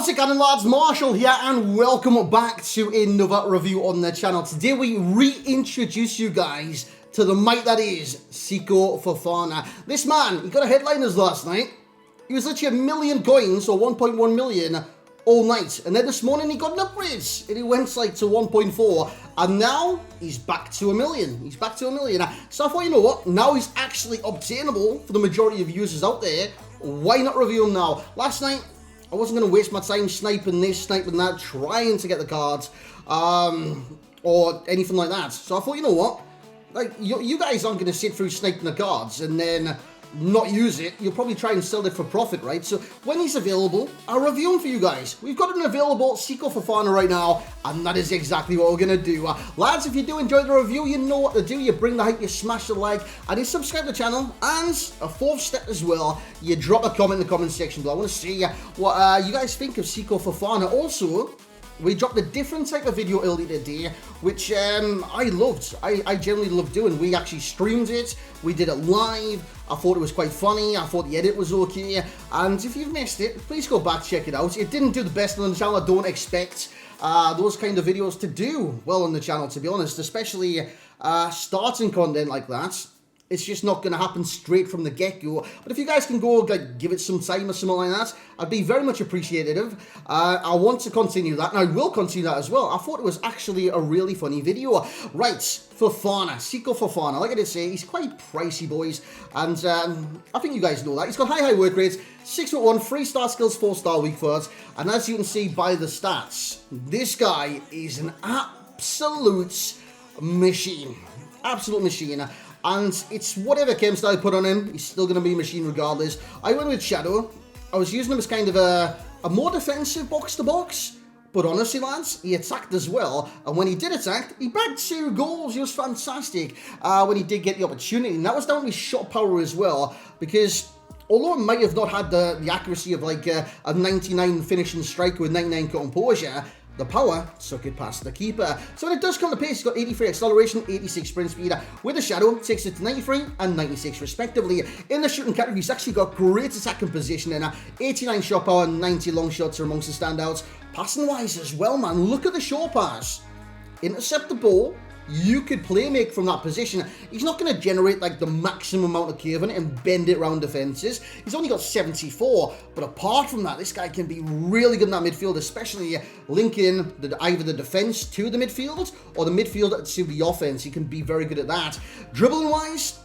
How's it going, lads? Marshall here, and welcome back to another review on the channel. Today we reintroduce you guys to the mate that is Seko Fofana. This man, he got a headliners last night. He was literally 1 million coins, or 1.1 million, all night. And then this morning he got an upgrade, and he went like to 1.4, and now he's back to 1 million. He's back to 1 million. So I thought, you know what? Now he's actually obtainable for the majority of users out there. Why not review him now? Last night, I wasn't going to waste my time sniping this, sniping that, trying to get the cards, or anything like that. So I thought, you know what? Like, you guys aren't going to sit through sniping the cards and then not use it. You'll probably try and sell it for profit, right? So when he's available, I'll review him for you guys. We've got an available Seko Fofana right now, and that is exactly what we're going to do. Lads, if you do enjoy the review, you know what to do. You bring the hype, you smash the like, and you subscribe to the channel. And a fourth step as well, you drop a comment in the comment section below. I want to see what you guys think of Seko Fofana. Also, we dropped a different type of video earlier today, which I loved. I generally love doing. We actually streamed it. We did it live. I thought it was quite funny. I thought the edit was okay. And if you've missed it, please go back, check it out. It didn't do the best on the channel. I don't expect those kind of videos to do well on the channel, to be honest. Especially starting content like that. It's just not going to happen straight from the get-go. But if you guys can go, like, give it some time or something like that, I'd be very much appreciative. I want to continue that, and I will continue that as well. I thought it was actually a really funny video. Right, Fofana, Seko Fofana. Like I did say, he's quite pricey, boys. And I think you guys know that. He's got high work rates, 6'1", 3-star skills, 4-star weak foot. And as you can see by the stats, this guy is an absolute machine. Absolute machine. And it's whatever chem style I put on him, he's still going to be a machine regardless. I went with Shadow. I was using him as kind of a more defensive box-to-box. But honestly, lads, he attacked as well. And when he did attack, he bagged 2 goals. He was fantastic when he did get the opportunity. And that was down to his shot power as well. Because although it might have not had the accuracy of like a 99 finishing striker with 99 composure, the power took it past the keeper. So when it does come to pace, he's got 83 acceleration, 86 sprint speed. With the Shadow, takes it to 93 and 96 respectively. In the shooting category, he's actually got great attacking positioning. 89 shot power, 90 long shots are amongst the standouts. Passing wise as well, man. Look at the short pass. Intercept the ball. You could play make from that position. He's not going to generate like the maximum amount of curve and bend it around defenses. He's only got 74, but apart from that, this guy can be really good in that midfield, especially linking either the defense to the midfield or the midfield to the offense. He can be very good at that. Dribbling wise,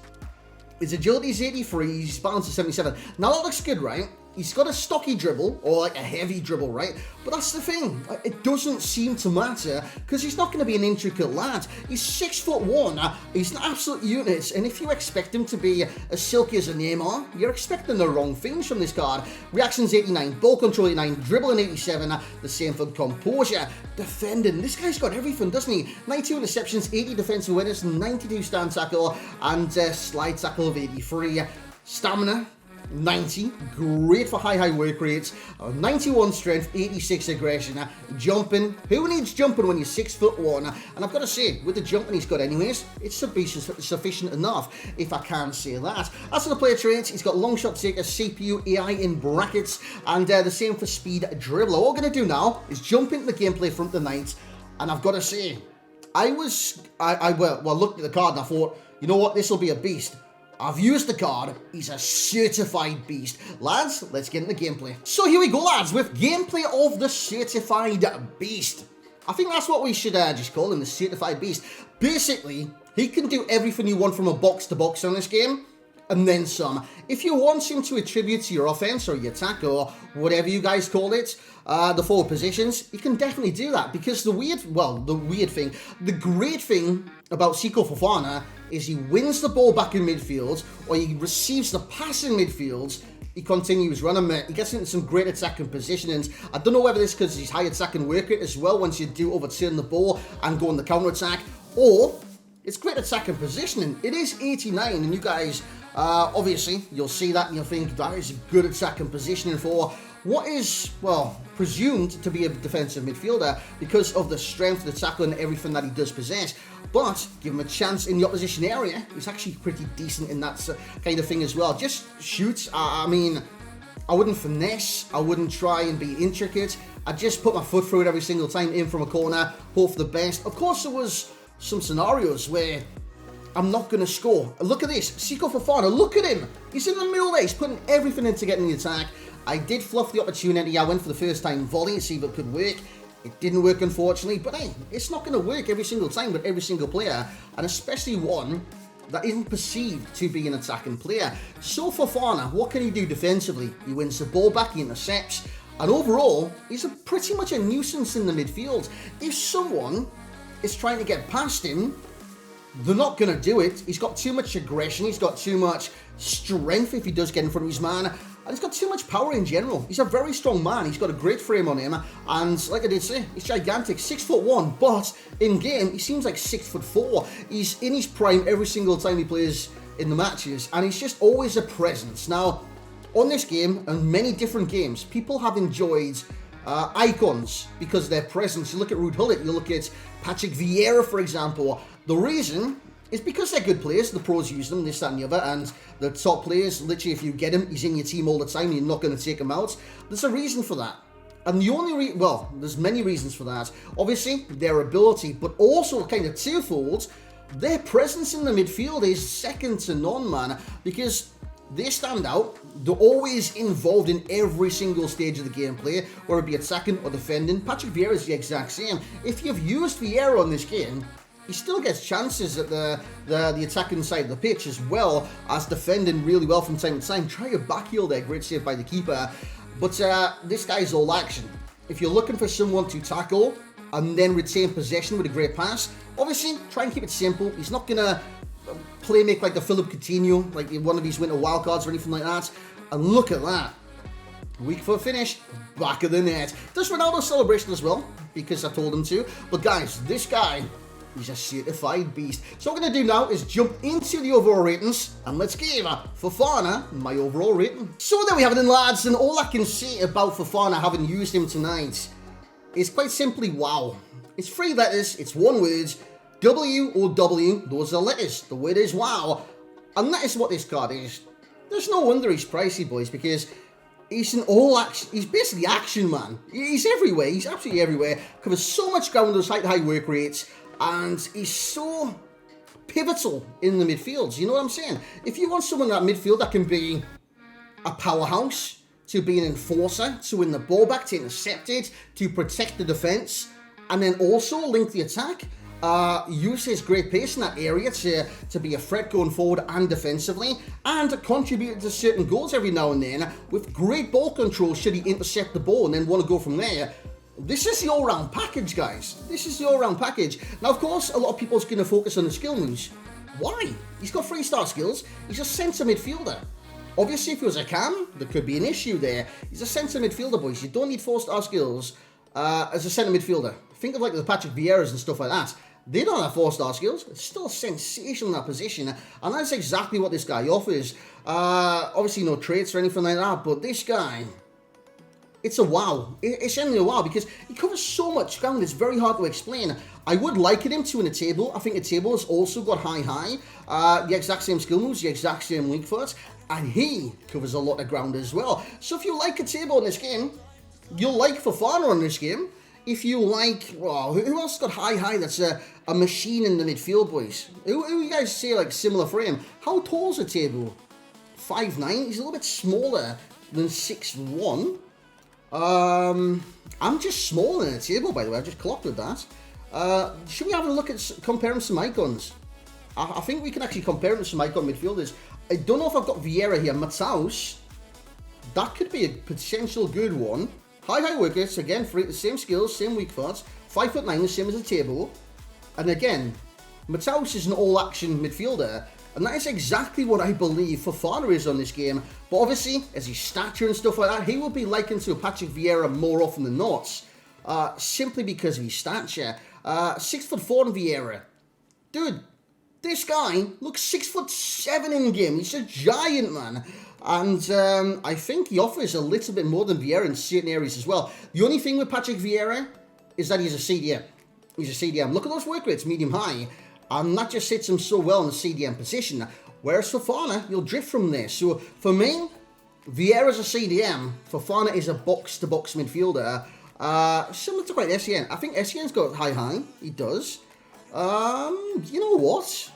his agility is 83, his balance is 77. Now that looks good, right? He's got a stocky dribble, or like a heavy dribble, right? But that's the thing. It doesn't seem to matter, because he's not going to be an intricate lad. He's 6'1". He's an absolute unit, and if you expect him to be as silky as a Neymar, you're expecting the wrong things from this card. Reactions 89, ball control 89, dribbling 87, the same for composure. Defending, this guy's got everything, doesn't he? 92 interceptions, 80 defensive awareness, 92 stand tackle, and slide tackle of 83. Stamina, 90, great for high work rates, 91 strength, 86 aggression, jumping. Who needs jumping when you're 6'1"? And I've got to say, with the jumping he's got anyways, it's sufficient enough, if I can say that. As for the player traits, he's got long shot taker, CPU, AI in brackets, and the same for speed dribbler. What we're going to do now is jump into the gameplay from tonight, and I've got to say, I looked at the card and I thought, you know what, this will be a beast. I've used the card, he's a certified beast. Lads, let's get into gameplay. So here we go, lads, with gameplay of the certified beast. I think that's what we should just call him, the certified beast. Basically, he can do everything you want from a box-to-box on this game, and then some. If you want him to attribute to your offense or your attack or whatever you guys call it, the forward positions, you can definitely do that, because the great thing about Seko Fofana is he wins the ball back in midfield, or he receives the pass in midfield, he continues running it, he gets into some great attacking positionings. I don't know whether this is because he's high attacking work rate as well once you do overturn the ball and go on the counter attack, or it's great attacking positioning. It is 89, and you guys, obviously, you'll see that and you'll think that is good attacking positioning for what is, well, presumed to be a defensive midfielder because of the strength, the tackle, and everything that he does possess. But give him a chance in the opposition area, he's actually pretty decent in that kind of thing as well. Just shoots, I mean, I wouldn't finesse, I wouldn't try and be intricate. I'd just put my foot through it every single time, in from a corner, hope for the best. Of course, there was some scenarios where I'm not going to score. Look at this, Seko Fofana, look at him. He's in the middle there, he's putting everything into getting the attack. I did fluff the opportunity. I went for the first time volley to see if it could work. It didn't work, unfortunately, but hey, it's not going to work every single time with every single player, and especially one that isn't perceived to be an attacking player. So Fofana, what can he do defensively? He wins the ball back, he intercepts, and overall, he's pretty much a nuisance in the midfield. If someone is trying to get past him, they're not going to do it. He's got too much aggression, he's got too much strength if he does get in front of his man, and he's got too much power in general. He's a very strong man, he's got a great frame on him, and like I did say, he's gigantic, 6'1", but in game, he seems like 6'4". He's in his prime every single time he plays in the matches, and he's just always a presence. Now, on this game, and many different games, people have enjoyed icons because of their presence. You look at Ruud Gullit, you look at Patrick Vieira, for example. The reason is because they're good players, the pros use them, this, that, and the other, and the top players, literally, if you get him, he's in your team all the time, you're not going to take him out. There's a reason for that. And the only well, there's many reasons for that. Obviously, their ability, but also kind of twofold, their presence in the midfield is second to none, man, because they stand out. They're always involved in every single stage of the gameplay, whether it be attacking or defending. Patrick Vieira is the exact same. If you've used Vieira on this game, he still gets chances at the attacking side of the pitch, as well as defending really well from time to time. Try a back heel there, great save by the keeper. But this guy's all action. If you're looking for someone to tackle and then retain possession with a great pass, obviously try and keep it simple. He's not going to make like the Philip Coutinho, like one of these winter wildcards or anything like that. And look at that. Weak foot finish, back of the net. Does Ronaldo celebration as well, because I told him to. But guys, this guy, he's a certified beast. So what I'm going to do now is jump into the overall ratings, and let's give Fofana my overall rating. So there we have it then, lads, and all I can say about Fofana, having used him tonight, is quite simply wow. It's 3 letters, it's 1 word, W-O-W, those are letters. The word is wow, and that is what this card is. There's no wonder he's pricey, boys, because he's an all-action, he's basically action, man. He's everywhere, he's absolutely everywhere, covers so much ground, those high work rates, and he's so pivotal in the midfields, you know what I'm saying? If you want someone in that midfield that can be a powerhouse, to be an enforcer, to win the ball back, to intercept it, to protect the defence, and then also link the attack, use his great pace in that area to be a threat going forward and defensively, and contribute to certain goals every now and then with great ball control should he intercept the ball and then want to go from there. This is the all-round package, guys. This is the all-round package. Now, of course, a lot of people are going to focus on the skill moves. Why? He's got 3-star skills. He's a centre midfielder. Obviously, if he was a cam, there could be an issue there. He's a centre midfielder, boys. You don't need 4-star skills as a centre midfielder. Think of like the Patrick Vieiras and stuff like that. They don't have 4-star skills. It's still sensational in that position. And that's exactly what this guy offers. Obviously, no traits or anything like that. But this guy, it's a wow. It's genuinely a wow because he covers so much ground. It's very hard to explain. I would liken him to in a table. I think a table has also got high. The exact same skill moves, the exact same weak foot. And he covers a lot of ground as well. So if you like a table in this game, you'll like Fofana in this game. If you like, well, who else got high? That's a machine in the midfield, boys. Who you guys say like similar frame? How tall is a table? 5'9". He's a little bit smaller than 6'1". I'm just smaller than a table, by the way. I just clocked with that. Should we have a look at comparing some icons? I think we can actually compare them to some icon midfielders. I don't know if I've got Vieira here. Mataus, that could be a potential good one. High work rates, again, the same skills, same weak foot. 5'9", the same as a table. And again, Mataus is an all-action midfielder. And that is exactly what I believe Fofana is on this game. But obviously, as his stature and stuff like that, he will be likened to a Patrick Vieira more often than not. Simply because of his stature. 6'4" in Vieira. Dude, this guy looks 6'7" in game. He's a giant, man. And I think he offers a little bit more than Vieira in certain areas as well. The only thing with Patrick Vieira is that he's a CDM. He's a CDM. Look at those work rates, medium-high. And that just sits him so well in the CDM position. Whereas Fofana, you'll drift from there. So for me, Vieira's a CDM. Fofana is a box-to-box midfielder. Similar to quite SEN. I think SEN's got high. He does. You know what?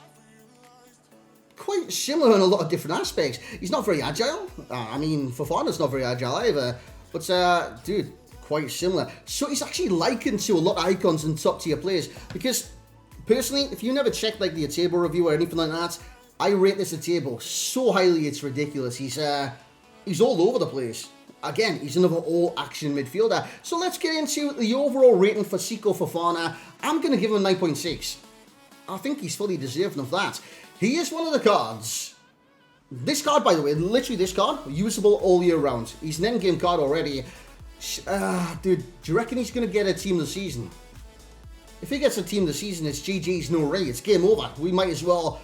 Quite similar in a lot of different aspects. He's not very agile. I mean, Fofana's not very agile either. But, dude, quite similar. So he's actually likened to a lot of icons and top-tier players. Because, personally, if you never checked, like, the table review or anything like that, I rate this table so highly it's ridiculous. He's all over the place. Again, he's another all-action midfielder. So let's get into the overall rating for Seko Fofana. I'm going to give him a 9.6. I think he's fully deserving of that. He is one of the cards. This card, by the way, literally this card, usable all year round. He's an endgame card already. Dude, do you reckon he's going to get a team of the season? If he gets a team of the season, it's GG's, no Ray. It's game over. We might as well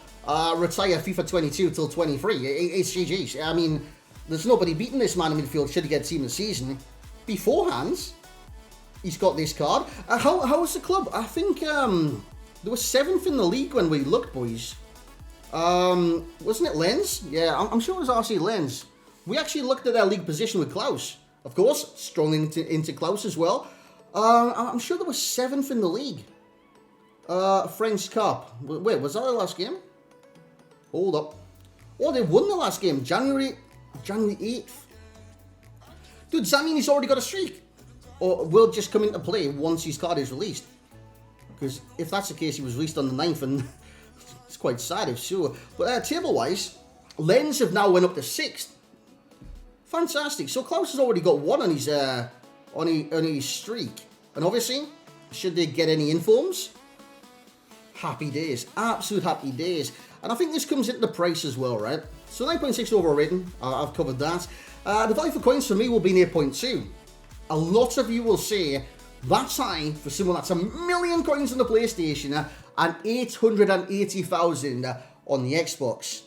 retire FIFA 22 till 23. It's GG's. I mean, there's nobody beating this man in midfield should he get team of the season. Beforehand, he's got this card. How was the club? I think there was 7th in the league when we looked, boys. Wasn't it Lens? Yeah, I'm sure it was RC Lens. We actually looked at their league position with Klaus. Of course, strong into Klaus as well. I'm sure there was 7th in the league. French Cup. Wait, was that the last game? Hold up. Oh, they won the last game. January 8th. Dude, does that mean he's already got a streak? Or will just come into play once his card is released? Because if that's the case, he was released on the 9th and it's quite sad if so. But table-wise, Lens have now went up to 6th. Fantastic. So Klaus has already got 1 on his streak. And obviously, should they get any informs? Happy days. Absolute happy days. And I think this comes into the price as well, right? So 9.6 overall rating. I've covered that. The value for coins for me will be an 8.2. A lot of you will say that's high for someone that's 1 million coins on the PlayStation and 880,000 on the Xbox.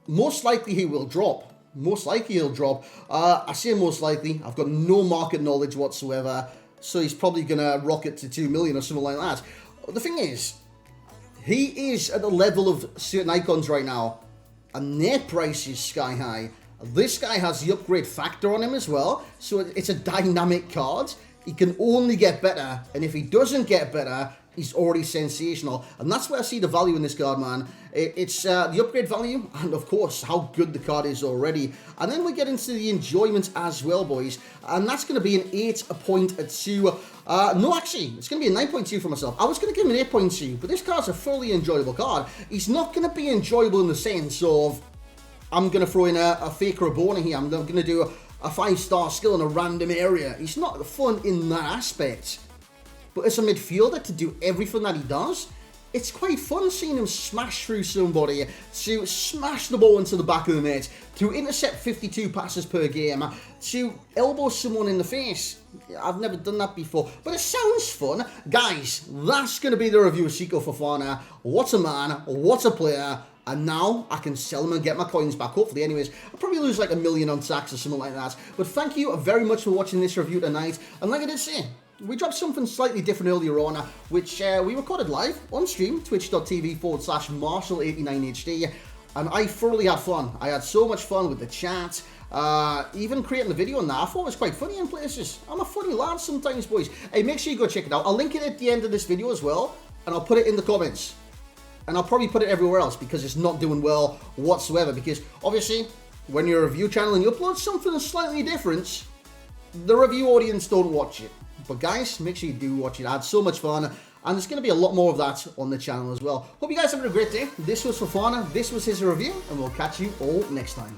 Most likely he will drop. Most likely he'll drop. I say most likely. I've got no market knowledge whatsoever. So he's probably going to rocket to 2 million or something like that. The thing is, he is at the level of certain icons right now. And their price is sky high. This guy has the upgrade factor on him as well. So it's a dynamic card. He can only get better. And if he doesn't get better, he's already sensational. And that's where I see the value in this card, man. It's the upgrade value and, of course, how good the card is already. And then we get into the enjoyment as well, boys. And that's going to be an 8.2. No, actually, it's going to be a 9.2 for myself. I was going to give him an 8.2, but this card's a fully enjoyable card. He's not going to be enjoyable in the sense of I'm going to throw in a fake or a boner here. I'm going to do a 5-star skill in a random area. He's not fun in that aspect. But as a midfielder, to do everything that he does, it's quite fun seeing him smash through somebody, to smash the ball into the back of the net, to intercept 52 passes per game, to elbow someone in the face. I've never done that before, but it sounds fun. Guys, that's going to be the review of Seko Fofana. What a man, what a player. And now I can sell them and get my coins back, hopefully. Anyways, I'll probably lose like 1 million on tax or something like that. But thank you very much for watching this review tonight. And like I did say, we dropped something slightly different earlier on, which we recorded live on stream, twitch.tv/Marshall89HD. And I thoroughly had fun. I had so much fun with the chat. Even creating the video on that, I thought it was quite funny in places. I'm a funny lad sometimes, boys. Hey, make sure you go check it out. I'll link it at the end of this video as well. And I'll put it in the comments. And I'll probably put it everywhere else because it's not doing well whatsoever. Because obviously, when you're a review channel and you upload something slightly different, the review audience don't watch it. But guys, make sure you do watch it. I had so much fun. And there's going to be a lot more of that on the channel as well. Hope you guys have a great day. This was Fofana. This was his review. And we'll catch you all next time.